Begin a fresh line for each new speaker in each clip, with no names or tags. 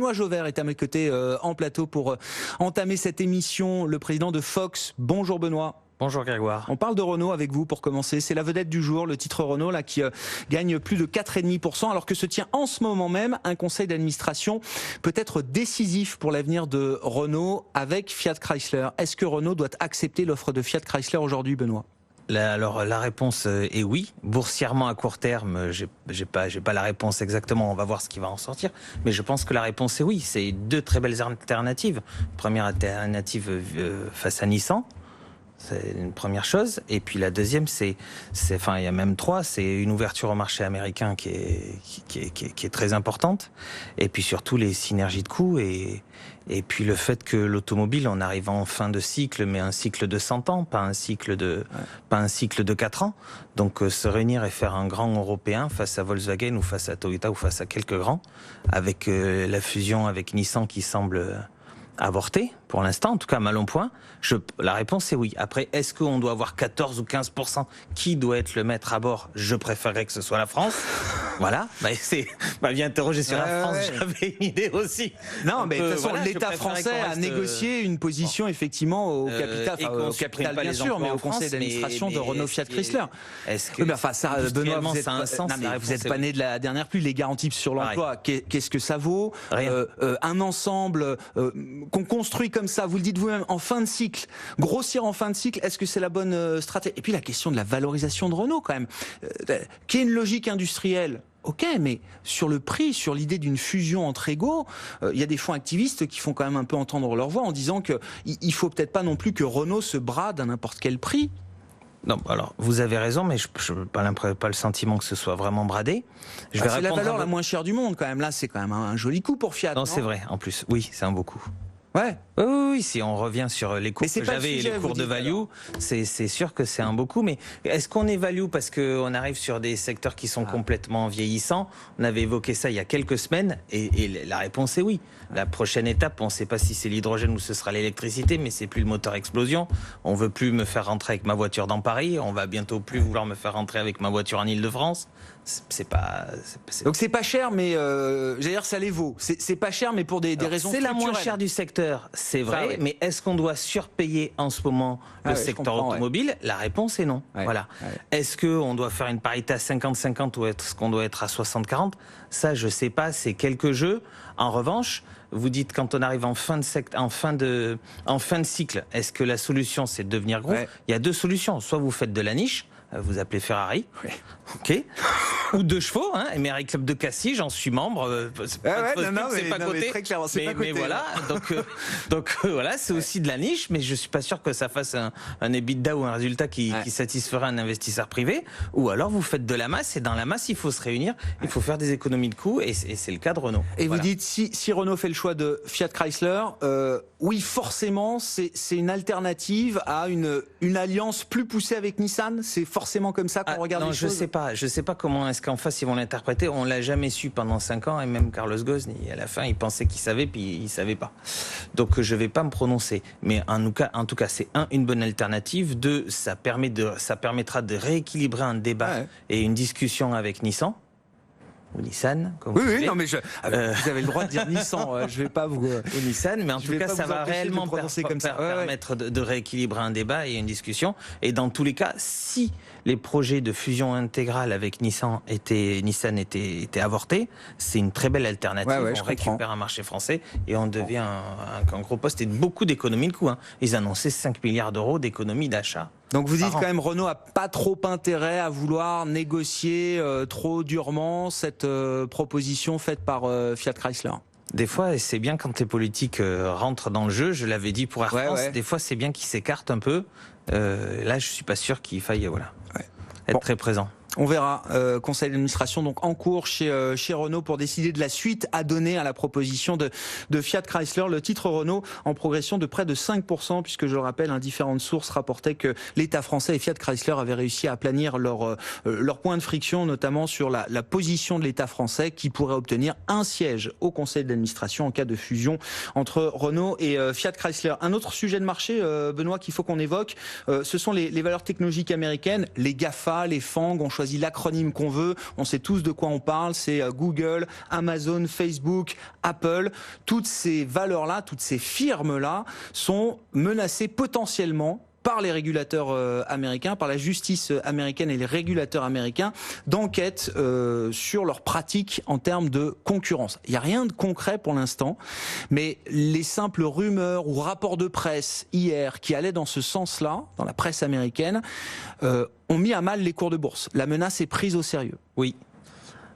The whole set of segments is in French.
Benoît Jauvert est à mes côtés en plateau pour entamer cette émission. Le président de Fox. Bonjour Benoît.
Bonjour Grégoire.
On parle de Renault avec vous pour commencer. C'est la vedette du jour, le titre Renault là qui gagne plus de 4,5%, alors que se tient en ce moment même un conseil d'administration peut-être décisif pour l'avenir de Renault avec Fiat Chrysler. Est-ce que Renault doit accepter l'offre de Fiat Chrysler aujourd'hui, Benoît ?
Alors la réponse est oui. Boursièrement à court terme, j'ai pas la réponse exactement. On va voir ce qui va en sortir. Mais je pense que la réponse est oui. C'est deux très belles alternatives. Première alternative face à Nissan. C'est une première chose. Et puis la deuxième, enfin, il y a même trois. C'est une ouverture au marché américain qui est très importante. Et puis surtout les synergies de coûts et puis le fait que l'automobile, on arrive en fin de cycle, mais un cycle de 100 ans, pas un cycle de 4 ans. Donc se réunir et faire un grand européen face à Volkswagen ou face à Toyota ou face à quelques grands, avec la fusion avec Nissan qui semble avorté, pour l'instant, en tout cas mal en point. La réponse est oui. Après, est-ce qu'on doit avoir 14 ou 15% ? Qui doit être le maître à bord ? Je préférerais que ce soit la France. Voilà. Bien interrogé sur la France, j'avais une idée aussi.
Non, mais de toute façon, l'État français a négocié une position effectivement au capital bien sûr, mais au conseil d'administration de Renault Fiat Chrysler.
Est-ce que
Benoît, vous
ça a un sens ?
Vous n'êtes pas né de la dernière pluie. Les garanties sur l'emploi, qu'est-ce que ça vaut ? Un ensemble qu'on construit comme ça, vous le dites vous-même, en fin de cycle, grossir en fin de cycle, est-ce que c'est la bonne stratégie ? Et puis la question de la valorisation de Renault quand même, qui est une logique industrielle. Ok, mais sur le prix, sur l'idée d'une fusion entre égaux, il y a des fonds activistes qui font quand même un peu entendre leur voix en disant qu'il faut peut-être pas non plus que Renault se brade à n'importe quel prix.
Non, alors vous avez raison, mais je n'ai pas le sentiment que ce soit vraiment bradé.
C'est la valeur la moins chère du monde quand même. Là, c'est quand même un joli coup pour Fiat.
Non, c'est vrai. En plus, oui, c'est un beau coup.
Ouais.
Oui, si on revient sur les cours que j'avais et les cours de value, c'est sûr que c'est un beau coup. Mais est-ce qu'on est value parce qu'on arrive sur des secteurs qui sont complètement vieillissants ? On avait évoqué ça il y a quelques semaines et la réponse est oui. La prochaine étape, on ne sait pas si c'est l'hydrogène ou ce sera l'électricité, mais c'est plus le moteur explosion. On veut plus me faire rentrer avec ma voiture dans Paris. On va bientôt plus vouloir me faire rentrer avec ma voiture en Île-de-France. Donc
c'est pas cher, mais j'allais dire ça les vaut. C'est pas cher, mais pour des raisons structurelles.
C'est la moins chère du secteur, c'est vrai. Ça, oui. Mais est-ce qu'on doit surpayer en ce moment le secteur automobile ? La réponse est non. Voilà. Est-ce qu'on doit faire une parité à 50-50 ou est-ce qu'on doit être à 60-40 ? Ça, je sais pas. C'est quelques jeux. En revanche, vous dites quand on arrive en fin de cycle, est-ce que la solution c'est de devenir gros ? Il y a deux solutions. Soit vous faites de la niche. Vous appelez Ferrari, ok, ou 2 chevaux, hein, Emery Club de Cassis, j'en suis membre. C'est pas coté, mais voilà. Donc voilà, c'est aussi de la niche, mais je suis pas sûr que ça fasse un EBITDA ou un résultat qui satisferait un investisseur privé. Ou alors vous faites de la masse et dans la masse il faut se réunir, il faut faire des économies de coûts et c'est le cas de Renault.
Et vous dites si Renault fait le choix de Fiat Chrysler, oui forcément c'est une alternative à une alliance plus poussée avec Nissan. C'est forcément comme ça qu'on regarde les choses.
Je sais pas comment est-ce qu'en face ils vont l'interpréter. On l'a jamais su pendant 5 ans et même Carlos Ghosn, à la fin, il pensait qu'il savait puis il savait pas. Donc je vais pas me prononcer. Mais en tout cas, c'est une bonne alternative. 2, ça permettra de rééquilibrer un débat et une discussion avec Nissan. Ou Nissan, comme vous voulez.
Non, mais vous avez le droit de dire Nissan. Je vais pas vous.
Ou Nissan, mais en tout cas, ça va réellement permettre de rééquilibrer un débat et une discussion. Et dans tous les cas, si les projets de fusion intégrale avec Nissan étaient avortés, c'est une très belle alternative. On récupère un marché français et on devient un gros poste et beaucoup d'économies de coûts. Ils annonçaient 5 milliards d'euros d'économies d'achat.
Donc vous dites quand même Renault a pas trop intérêt à vouloir négocier trop durement cette proposition faite par Fiat Chrysler.
Des fois, c'est bien quand les politiques rentrent dans le jeu. Je l'avais dit pour Air France. Des fois, c'est bien qu'ils s'écartent un peu. Là, je suis pas sûr qu'il faille être très présent.
On verra. Conseil d'administration donc en cours chez Renault pour décider de la suite à donner à la proposition de Fiat Chrysler. Le titre Renault en progression de près de 5%, puisque je le rappelle, différentes sources rapportaient que l'État français et Fiat Chrysler avaient réussi à aplanir leur point de friction, notamment sur la position de l'État français qui pourrait obtenir un siège au Conseil d'administration en cas de fusion entre Renault et Fiat Chrysler. Un autre sujet de marché, Benoît, qu'il faut qu'on évoque, ce sont les valeurs technologiques américaines. Les GAFA, les FANG ont choisi choisi l'acronyme qu'on veut, on sait tous de quoi on parle, c'est Google, Amazon, Facebook, Apple. Toutes ces valeurs-là, toutes ces firmes-là sont menacées potentiellement par les régulateurs américains, par la justice américaine et les régulateurs américains, d'enquête sur leurs pratiques en termes de concurrence. Il n'y a rien de concret pour l'instant, mais les simples rumeurs ou rapports de presse hier qui allaient dans ce sens-là, dans la presse américaine, ont mis à mal les cours de bourse. La menace est prise au sérieux.
Oui.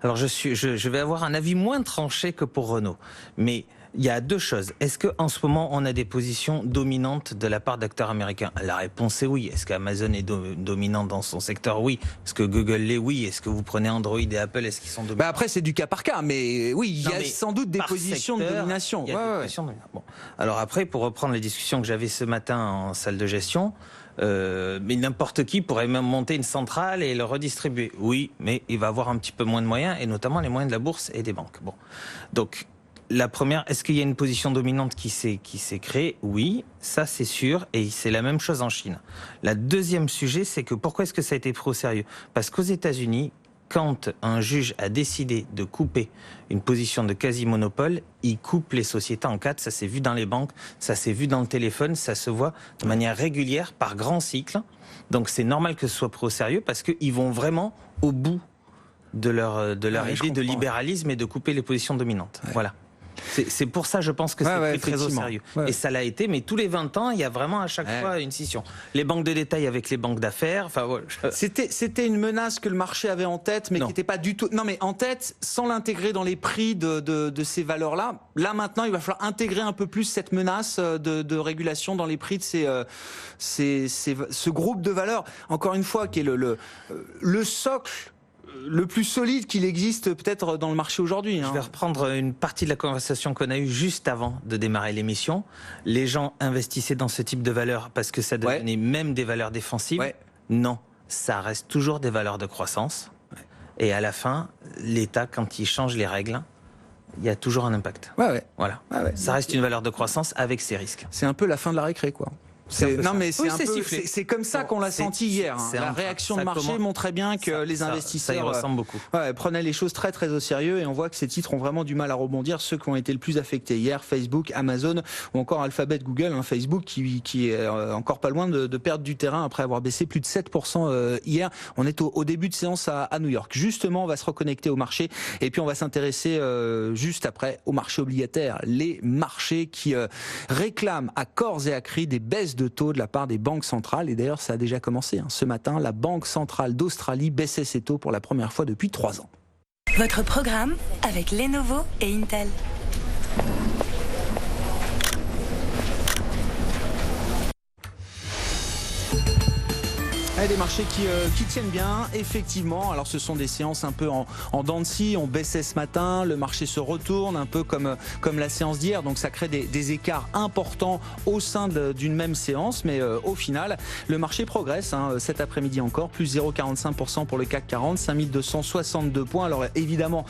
Alors je vais avoir un avis moins tranché que pour Renault, mais il y a deux choses. Est-ce qu'en ce moment, on a des positions dominantes de la part d'acteurs américains? La réponse est oui. Est-ce qu'Amazon est dominant dans son secteur? Oui. Est-ce que Google l'est? Oui. Est-ce que vous prenez Android et Apple? Est-ce qu'ils sont dominants?
Après, c'est du cas par cas, mais oui, il y a sans doute des positions de domination.
Il y a des positions de domination. Bon. Alors après, pour reprendre les discussions que j'avais ce matin en salle de gestion, mais n'importe qui pourrait même monter une centrale et le redistribuer. Oui, mais il va avoir un petit peu moins de moyens, et notamment les moyens de la bourse et des banques. Bon. Donc, la première, est-ce qu'il y a une position dominante qui s'est créée? Oui, ça c'est sûr, et c'est la même chose en Chine. La deuxième sujet, c'est que pourquoi est-ce que ça a été pris au sérieux? Parce qu'aux États-Unis, quand un juge a décidé de couper une position de quasi-monopole, il coupe les sociétés en quatre. Ça s'est vu dans les banques, ça s'est vu dans le téléphone, ça se voit de manière régulière par grands cycles. Donc c'est normal que ce soit pris au sérieux parce qu'ils vont vraiment au bout de leur idée de libéralisme et de couper les positions dominantes. Ouais. Voilà. C'est pour ça, je pense que c'est pris très au sérieux. Ouais. Et ça l'a été, mais tous les 20 ans, il y a vraiment à chaque fois une scission. Les banques de détail avec les banques d'affaires. Enfin, ouais,
C'était une menace que le marché avait en tête, mais qui n'était pas du tout. Non, mais en tête, sans l'intégrer dans les prix de ces valeurs-là. Là, maintenant, il va falloir intégrer un peu plus cette menace de régulation dans les prix de ce groupe de valeurs. Encore une fois, qui est le socle le plus solide qu'il existe peut-être dans le marché aujourd'hui.
Je vais reprendre une partie de la conversation qu'on a eue juste avant de démarrer l'émission. Les gens investissaient dans ce type de valeurs parce que ça devenait même des valeurs défensives. Non, ça reste toujours des valeurs de croissance. Et à la fin, l'État, quand il change les règles, il y a toujours un impact. Voilà. Ça reste une valeur de croissance avec ses risques.
C'est un peu la fin de la récré, quoi. Non mais c'est comme ça qu'on l'a senti hier. La réaction de marché montrait bien que les investisseurs
ça y ressemble beaucoup.
Prenaient les choses très très au sérieux et on voit que ces titres ont vraiment du mal à rebondir. Ceux qui ont été le plus affectés hier, Facebook, Amazon ou encore Alphabet, Google. Facebook qui est encore pas loin de perdre du terrain après avoir baissé plus de 7% hier. On est au début de séance à New York. Justement, on va se reconnecter au marché et puis on va s'intéresser juste après au marché obligataire. Les marchés qui réclament à corps et à cri des baisses de taux de la part des banques centrales. Et d'ailleurs, ça a déjà commencé. Ce matin, la Banque centrale d'Australie baissait ses taux pour la première fois depuis 3 ans.
Votre programme avec Lenovo et Intel.
Des marchés qui tiennent bien, effectivement. Alors ce sont des séances un peu en dents de scie. On baissait ce matin, le marché se retourne un peu comme la séance d'hier. Donc ça crée des écarts importants au sein d'une même séance. Mais au final, le marché progresse cet après-midi encore. Plus 0,45% pour le CAC 40, 5262 points. Alors évidemment,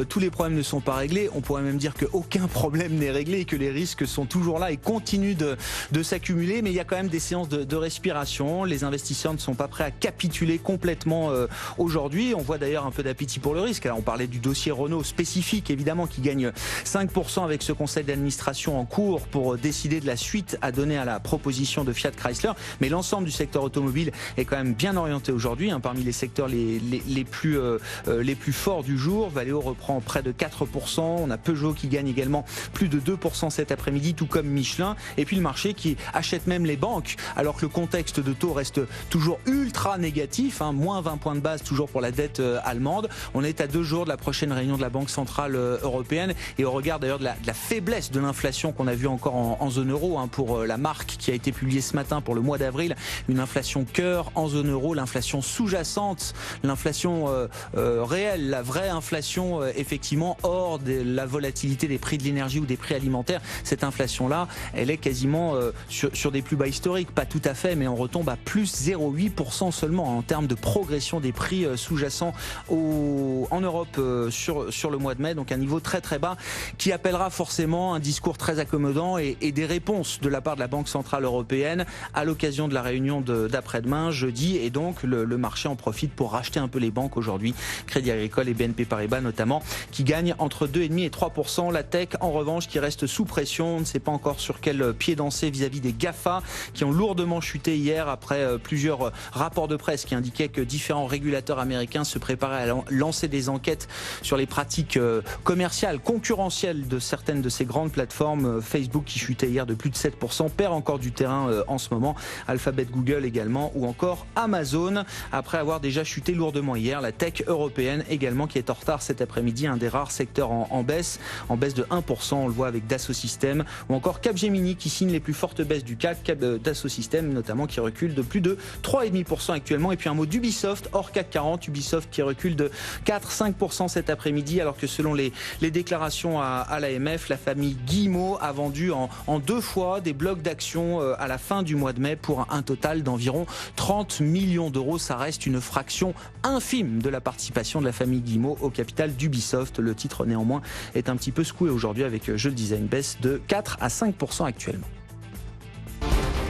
tous les problèmes ne sont pas réglés. On pourrait même dire qu'aucun problème n'est réglé et que les risques sont toujours là et continuent de s'accumuler. Mais il y a quand même des séances de respiration. Les investisseurs ne sont pas prêts à capituler complètement aujourd'hui. On voit d'ailleurs un peu d'appétit pour le risque. Alors on parlait du dossier Renault spécifique, évidemment, qui gagne 5% avec ce conseil d'administration en cours pour décider de la suite à donner à la proposition de Fiat Chrysler. Mais l'ensemble du secteur automobile est quand même bien orienté aujourd'hui, parmi les secteurs les plus forts du jour. Valeo reprend près de 4%. On a Peugeot qui gagne également plus de 2% cet après-midi, tout comme Michelin. Et puis le marché qui achète même les banques, alors que le contexte de taux reste toujours ultra négatif, moins 20 points de base toujours pour la dette allemande. On est à 2 jours de la prochaine réunion de la Banque Centrale Européenne et au regard d'ailleurs de la faiblesse de l'inflation qu'on a vu encore en zone euro pour la marque qui a été publiée ce matin pour le mois d'avril, une inflation cœur en zone euro, l'inflation sous-jacente, l'inflation réelle, la vraie inflation effectivement hors de la volatilité des prix de l'énergie ou des prix alimentaires. Cette inflation-là, elle est quasiment sur des plus bas historiques, pas tout à fait, mais on retombe à plus 0,8% 1% seulement en termes de progression des prix sous-jacents en Europe sur le mois de mai. Donc un niveau très très bas qui appellera forcément un discours très accommodant et des réponses de la part de la Banque Centrale Européenne à l'occasion de la réunion d'après-demain, jeudi. Et donc le marché en profite pour racheter un peu les banques aujourd'hui. Crédit Agricole et BNP Paribas notamment, qui gagnent entre 2,5 et 3%. La tech, en revanche, qui reste sous pression. On ne sait pas encore sur quel pied danser vis-à-vis des GAFA, qui ont lourdement chuté hier après plusieurs rapports de presse qui indiquaient que différents régulateurs américains se préparaient à lancer des enquêtes sur les pratiques commerciales, concurrentielles de certaines de ces grandes plateformes. Facebook qui chutait hier de plus de 7%, perd encore du terrain en ce moment. Alphabet, Google également, ou encore Amazon, après avoir déjà chuté lourdement hier. La tech européenne également qui est en retard cet après-midi, un des rares secteurs en baisse de 1%, on le voit avec Dassault Systèmes, ou encore Capgemini qui signe les plus fortes baisses du CAC, Dassault Systèmes notamment qui recule de plus de 3,5% actuellement. Et puis un mot d'Ubisoft, hors CAC 40, Ubisoft qui recule de 4-5% cet après-midi, alors que selon les déclarations à l'AMF, la famille Guillemot a vendu en 2 fois des blocs d'actions à la fin du mois de mai pour un total d'environ 30 millions d'euros. Ça reste une fraction infime de la participation de la famille Guillemot au capital d'Ubisoft. Le titre néanmoins est un petit peu secoué aujourd'hui avec, je le disais, une baisse de 4 à 5% actuellement.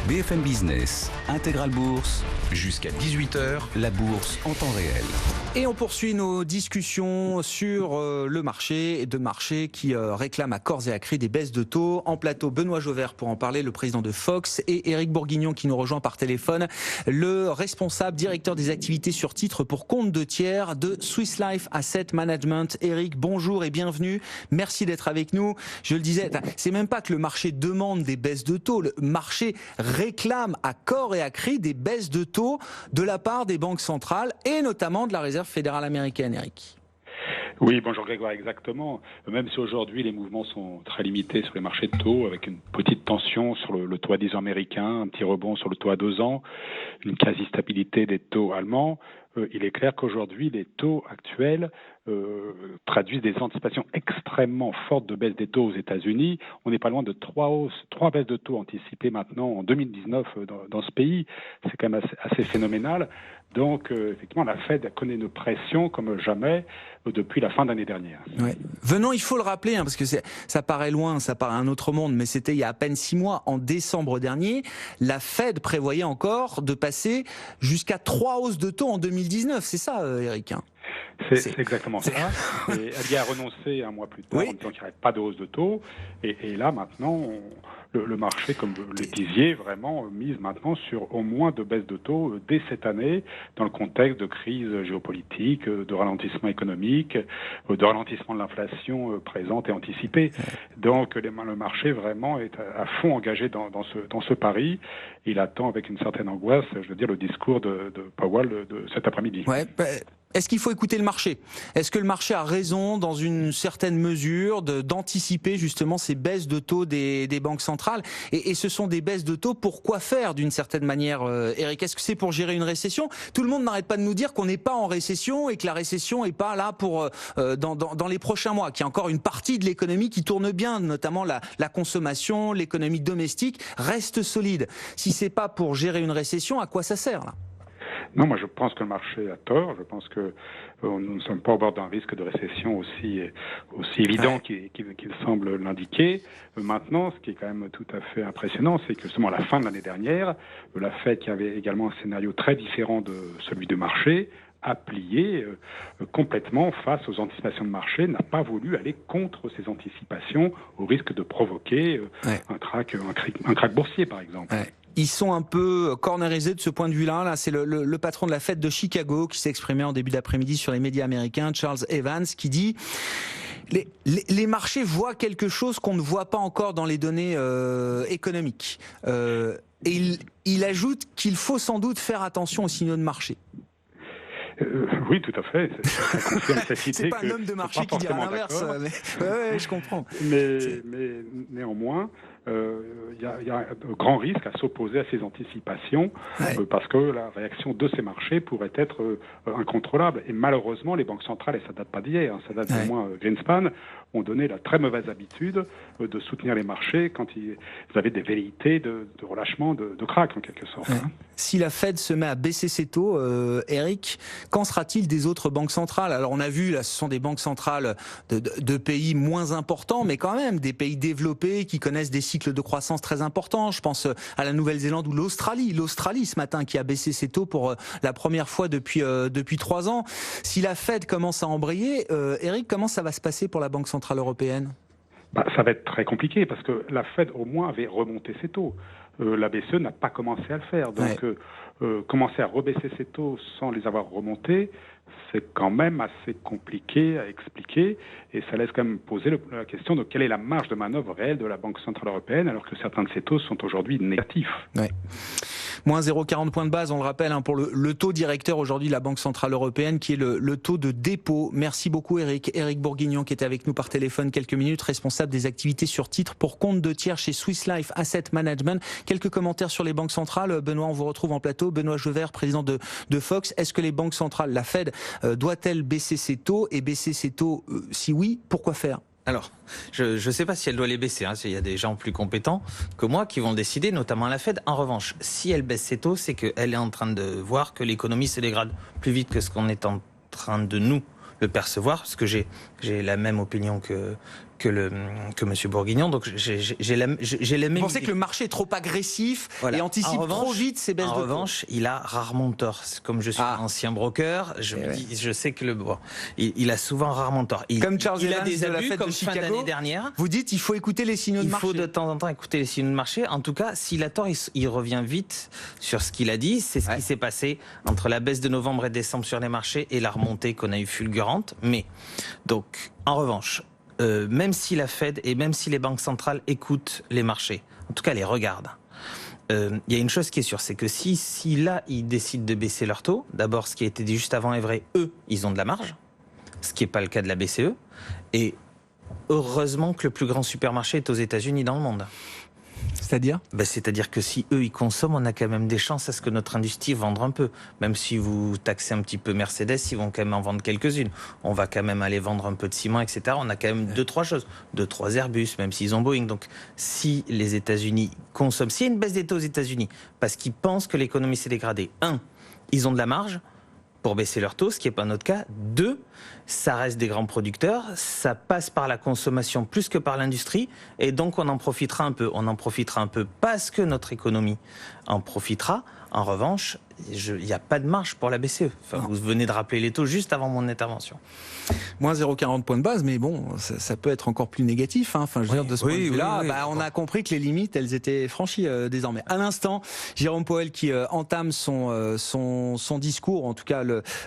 BFM Business, Intégral Bourse, jusqu'à 18h, la bourse en temps réel.
Et on poursuit nos discussions sur le marché, qui réclame à corps et à cri des baisses de taux. En plateau, Benoît Jauvert pour en parler, le président de Fox, et Éric Bourguignon qui nous rejoint par téléphone, le responsable directeur des activités sur titre pour compte de tiers de Swiss Life Asset Management. Éric, bonjour et bienvenue. Merci d'être avec nous. Je le disais, c'est même pas que le marché demande des baisses de taux, le marché réclame à corps et à cri des baisses de taux de la part des banques centrales et notamment de la Réserve fédérale américaine, Éric.
Oui, bonjour Grégoire, exactement. Même si aujourd'hui les mouvements sont très limités sur les marchés de taux, avec une petite tension sur le taux à 10 ans américain, un petit rebond sur le taux à 2 ans, une quasi-stabilité des taux allemands, il est clair qu'aujourd'hui les taux actuels traduisent des anticipations extrêmement fortes de baisse des taux aux États-Unis. On n'est pas loin de 3 baisses de taux anticipées maintenant en 2019 dans ce pays. C'est quand même assez phénoménal. Donc, effectivement, la Fed connaît une pression comme jamais depuis la fin d'année dernière.
Ouais. Venons, il faut le rappeler, parce que ça paraît loin, ça paraît un autre monde, mais c'était il y a à peine 6 mois, en décembre dernier, la Fed prévoyait encore de passer jusqu'à 3 hausses de taux en 2019. C'est ça, Éric?
C'est exactement ça. Et elle y a renoncé un mois plus tard en disant qu'il n'y aurait pas de hausse de taux. Et là, maintenant, le marché, comme vous le disiez, vraiment mise maintenant sur au moins 2 baisses de taux dès cette année, dans le contexte de crise géopolitique, de ralentissement économique, de ralentissement de l'inflation présente et anticipée. Donc le marché vraiment est à fond engagé dans ce pari. Il attend avec une certaine angoisse, je veux dire, le discours de Powell de cet après-midi.
Ouais, est-ce qu'il faut écouter le marché? Est-ce que le marché a raison, dans une certaine mesure, d'anticiper justement ces baisses de taux des banques centrales? Et ce sont des baisses de taux pour quoi faire, d'une certaine manière, Éric? Est-ce que c'est pour gérer une récession? Tout le monde n'arrête pas de nous dire qu'on n'est pas en récession et que la récession n'est pas là pour dans les prochains mois, qu'il y a encore une partie de l'économie qui tourne bien, notamment la consommation, l'économie domestique reste solide. Si c'est pas pour gérer une récession, à quoi ça sert là?
Non, moi je pense que le marché a tort. Je pense que nous ne sommes pas au bord d'un risque de récession aussi évident qu'il semble l'indiquer. Maintenant, ce qui est quand même tout à fait impressionnant, c'est que justement à la fin de l'année dernière, la Fed, qui avait également un scénario très différent de celui du marché, a plié complètement face aux anticipations de marché, n'a pas voulu aller contre ces anticipations au risque de provoquer un krach boursier, par exemple.
Ouais. Ils sont un peu cornerisés de ce point de vue-là. Là, c'est le patron de la Fed de Chicago qui s'est exprimé en début d'après-midi sur les médias américains, Charles Evans, qui dit les marchés voient quelque chose qu'on ne voit pas encore dans les données économiques. Et il ajoute qu'il faut sans doute faire attention aux signaux de marché.
Oui, tout à fait.
C'est pas un homme de marché qui dira l'inverse. Mais je comprends.
Mais néanmoins, il y a un grand risque à s'opposer à ces anticipations, parce que la réaction de ces marchés pourrait être incontrôlable. Et malheureusement, les banques centrales, et ça date pas d'hier, ça date du moins Greenspan, ont donné la très mauvaise habitude de soutenir les marchés quand ils avaient des velléités de relâchement, de krach en quelque sorte.
Si la Fed se met à baisser ses taux, Eric, qu'en sera-t-il des autres banques centrales? Alors on a vu, là, ce sont des banques centrales de pays moins importants, mais quand même des pays développés qui connaissent des cycles de croissance très importants. Je pense à la Nouvelle-Zélande ou l'Australie. L'Australie ce matin qui a baissé ses taux pour la première fois depuis 3 ans. Si la Fed commence à embrayer, Eric, comment ça va se passer pour la Banque centrale européenne?
Ça va être très compliqué parce que la Fed au moins avait remonté ses taux. La BCE n'a pas commencé à le faire. Donc commencer à rebaisser ses taux sans les avoir remontés, c'est quand même assez compliqué à expliquer et ça laisse quand même poser la question de quelle est la marge de manœuvre réelle de la Banque centrale européenne alors que certains de ces taux sont aujourd'hui négatifs.
Moins 0,40 points de base, on le rappelle, pour le taux directeur aujourd'hui de la Banque centrale européenne qui est le taux de dépôt. Merci beaucoup Eric Bourguignon qui était avec nous par téléphone quelques minutes, responsable des activités sur titre pour compte de tiers chez Swiss Life Asset Management. Quelques commentaires sur les banques centrales. Benoît, on vous retrouve en plateau. Benoît Jovert, président de Fox. Est-ce que les banques centrales, la Fed, doit-elle baisser ses taux? Et baisser ses taux, si oui, pourquoi faire?
Alors, je ne sais pas si elle doit les baisser. Il y a des gens plus compétents que moi qui vont le décider, notamment la Fed. En revanche, si elle baisse ses taux, c'est qu'elle est en train de voir que l'économie se dégrade plus vite que ce qu'on est en train de nous le percevoir, parce que j'ai la même opinion que Monsieur Bourguignon, donc j'ai la même. Vous
pensez que le marché est trop agressif et anticipe trop vite ces baisses de taux? En
revanche, il a rarement tort. Comme je suis ancien broker, je sais que il a souvent rarement tort.
Comme Charles
il a
Evans
des abus,
de la Fed
comme
de
fin
Chicago.
d'année dernière.
Vous dites il faut écouter les signaux de marché.
Il faut de temps en temps écouter les signaux de marché. En tout cas, s'il a tort, il revient vite sur ce qu'il a dit. C'est ce qui s'est passé entre la baisse de novembre et décembre sur les marchés et la remontée qu'on a eue fulgurante. Mais donc, en revanche. Même si la Fed et même si les banques centrales écoutent les marchés, en tout cas les regardent, il y a une chose qui est sûre, c'est que si là ils décident de baisser leur taux, d'abord ce qui a été dit juste avant est vrai, eux ils ont de la marge, ce qui n'est pas le cas de la BCE, et heureusement que le plus grand supermarché est aux États-Unis dans le monde.
C'est-à-dire ?
C'est-à-dire que si eux ils consomment, on a quand même des chances à ce que notre industrie vende un peu. Même si vous taxez un petit peu Mercedes, ils vont quand même en vendre quelques-unes. On va quand même aller vendre un peu de ciment, etc. On a quand même 2-3 choses. 2-3 Airbus, même s'ils ont Boeing. Donc si les États-Unis consomment, s'il y a une baisse des taux aux États-Unis, parce qu'ils pensent que l'économie s'est dégradée, 1, ils ont de la marge pour baisser leur taux, ce qui n'est pas notre cas. 2, ça reste des grands producteurs, ça passe par la consommation plus que par l'industrie, et donc on en profitera un peu. On en profitera un peu parce que notre économie en profitera. En revanche, il n'y a pas de marge pour la BCE. Vous venez de rappeler les taux juste avant mon intervention.
Moins 0,40 points de base, mais bon, ça peut être encore plus négatif. Je veux dire, de ce point de vue-là, on a compris que les limites, elles étaient franchies désormais. À l'instant, Jérôme Powell qui entame son discours, en tout cas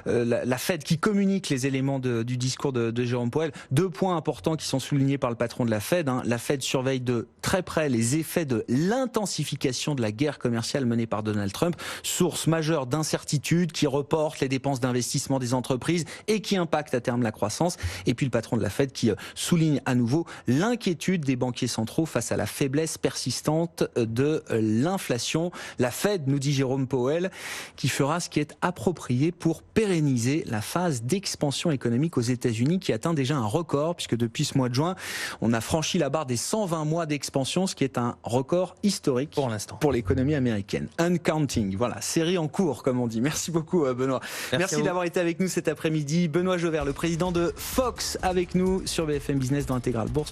la Fed qui communique les éléments du discours de Jérôme Powell. 2 points importants qui sont soulignés par le patron de la Fed. La Fed surveille de très près les effets de l'intensification de la guerre commerciale menée par Donald Trump, source majeure d'incertitude qui reporte les dépenses d'investissement des entreprises et qui impacte à terme la croissance. Et puis le patron de la Fed qui souligne à nouveau l'inquiétude des banquiers centraux face à la faiblesse persistante de l'inflation. La Fed, nous dit Jérôme Powell, qui fera ce qui est approprié pour pérenniser la phase d'expansion économique aux États-Unis qui atteint déjà un record, puisque depuis ce mois de juin, on a franchi la barre des 120 mois d'expansion, ce qui est un record historique
pour l'instant
pour l'économie américaine. Uncounting, voilà, série en cours, comme on dit. Merci beaucoup, Benoît. Merci d'avoir été avec nous cet après-midi. Benoît Jovert, le président de Fox, avec nous sur BFM Business dans Intégral Bourse.